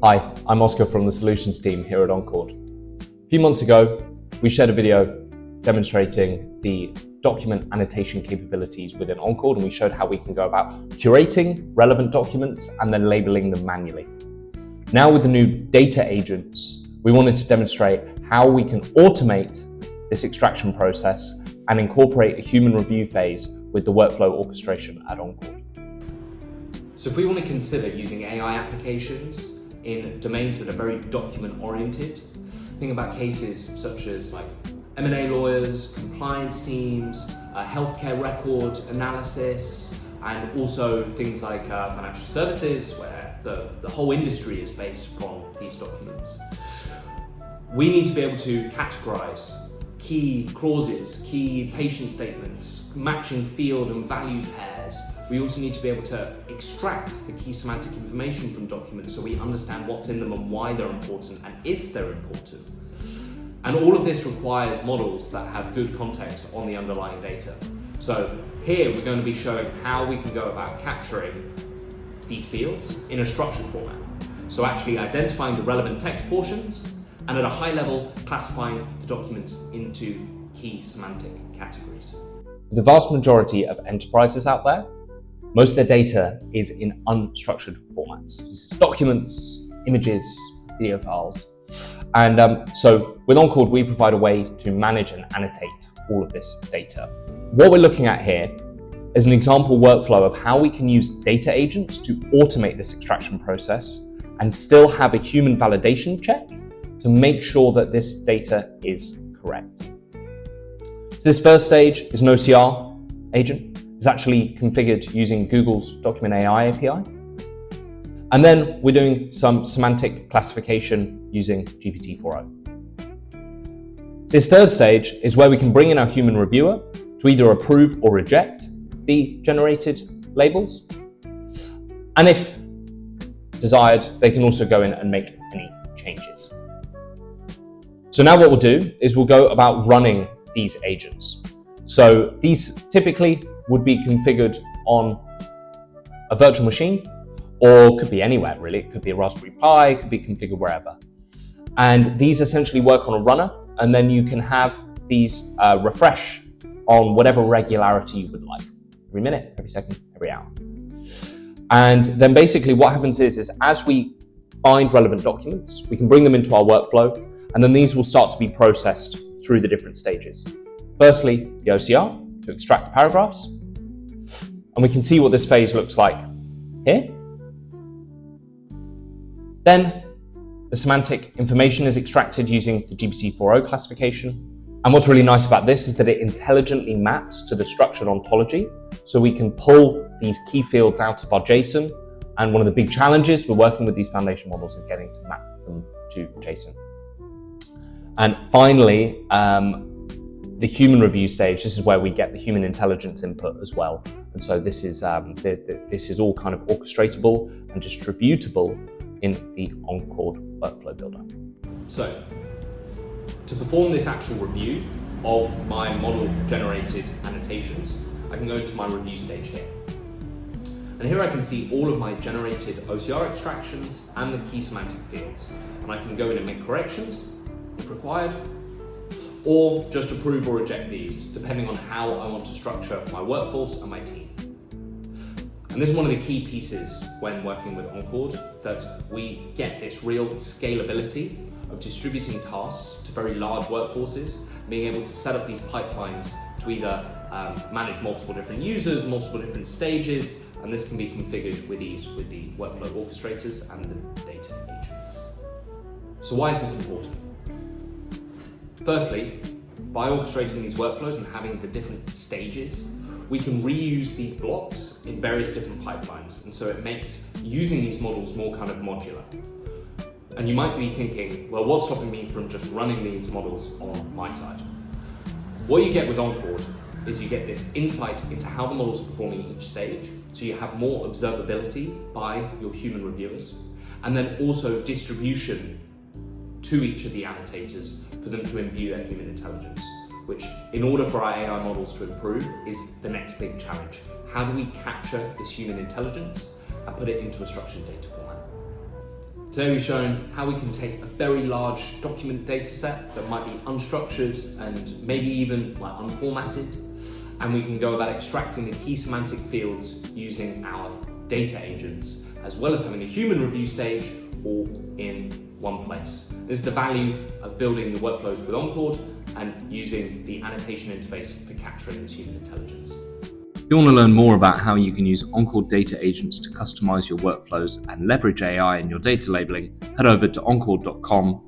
Hi, I'm Oscar from the solutions team here at Encord. A few months ago, we shared a video demonstrating the document annotation capabilities within Encord, and we showed how we can go about curating relevant documents and then labeling them manually. Now with the new data agents, we wanted to demonstrate how we can automate this extraction process and incorporate a human review phase with the workflow orchestration at Encord. So if we want to consider using AI applications in domains that are very document-oriented, think about cases such as like M&A lawyers, compliance teams, healthcare record analysis, and also things like financial services, where the whole industry is based upon these documents. We need to be able to categorize key clauses, key patient statements, matching field and value pairs. We also need to be able to extract the key semantic information from documents so we understand what's in them and why they're important and if they're important. And all of this requires models that have good context on the underlying data. So here we're going to be showing how we can go about capturing these fields in a structured format. So actually identifying the relevant text portions and at a high level classifying the documents into key semantic categories. The vast majority of enterprises out there, most of their data is in unstructured formats. This is documents, images, video files. And so with Encord, we provide a way to manage and annotate all of this data. What we're looking at here is an example workflow of how we can use data agents to automate this extraction process and still have a human validation check to make sure that this data is correct. So this first stage is an OCR agent. It's actually configured using Google's Document AI API. And then we're doing some semantic classification using GPT-4o. This third stage is where we can bring in our human reviewer to either approve or reject the generated labels. And if desired, they can also go in and make any changes. So now what we'll do is we'll go about running these agents. So these typically would be configured on a virtual machine, or could be anywhere really. It could be a Raspberry Pi, it could be configured wherever. And these essentially work on a runner, and then you can have these refresh on whatever regularity you would like. Every minute, every second, every hour. And then basically what happens is as we find relevant documents, we can bring them into our workflow, and then these will start to be processed through the different stages. Firstly, the OCR to extract the paragraphs. And we can see what this phase looks like here. Then the semantic information is extracted using the GPT-4o classification. And what's really nice about this is that it intelligently maps to the structured ontology. So we can pull these key fields out of our JSON. And one of the big challenges we're working with these foundation models is getting to map them to JSON. And finally, the human review stage, this is where we get the human intelligence input as well. And so this is all kind of orchestratable and distributable in the Encord workflow builder. So to perform this actual review of my model generated annotations, I can go to my review stage here. And here I can see all of my generated OCR extractions and the key semantic fields. And I can go in and make corrections if required, or just approve or reject these, depending on how I want to structure my workforce and my team. And this is one of the key pieces when working with Encord, that we get this real scalability of distributing tasks to very large workforces, being able to set up these pipelines to either manage multiple different users, multiple different stages, and this can be configured with ease with the workflow orchestrators and the data agents. So why is this important? Firstly, by orchestrating these workflows and having the different stages, we can reuse these blocks in various different pipelines. And so it makes using these models more kind of modular. And you might be thinking, well, what's stopping me from just running these models on my side? What you get with Encord is you get this insight into how the models are performing each stage. So you have more observability by your human reviewers, and then also distribution to each of the annotators for them to imbue their human intelligence, which in order for our AI models to improve is the next big challenge. How do we capture this human intelligence and put it into a structured data format? Today we've shown how we can take a very large document data set that might be unstructured and maybe even unformatted, and we can go about extracting the key semantic fields using our data agents, as well as having a human review stage all in one place. This is the value of building the workflows with Encord and using the annotation interface for capturing this human intelligence. If you want to learn more about how you can use Encord data agents to customize your workflows and leverage AI in your data labeling, head over to encord.com/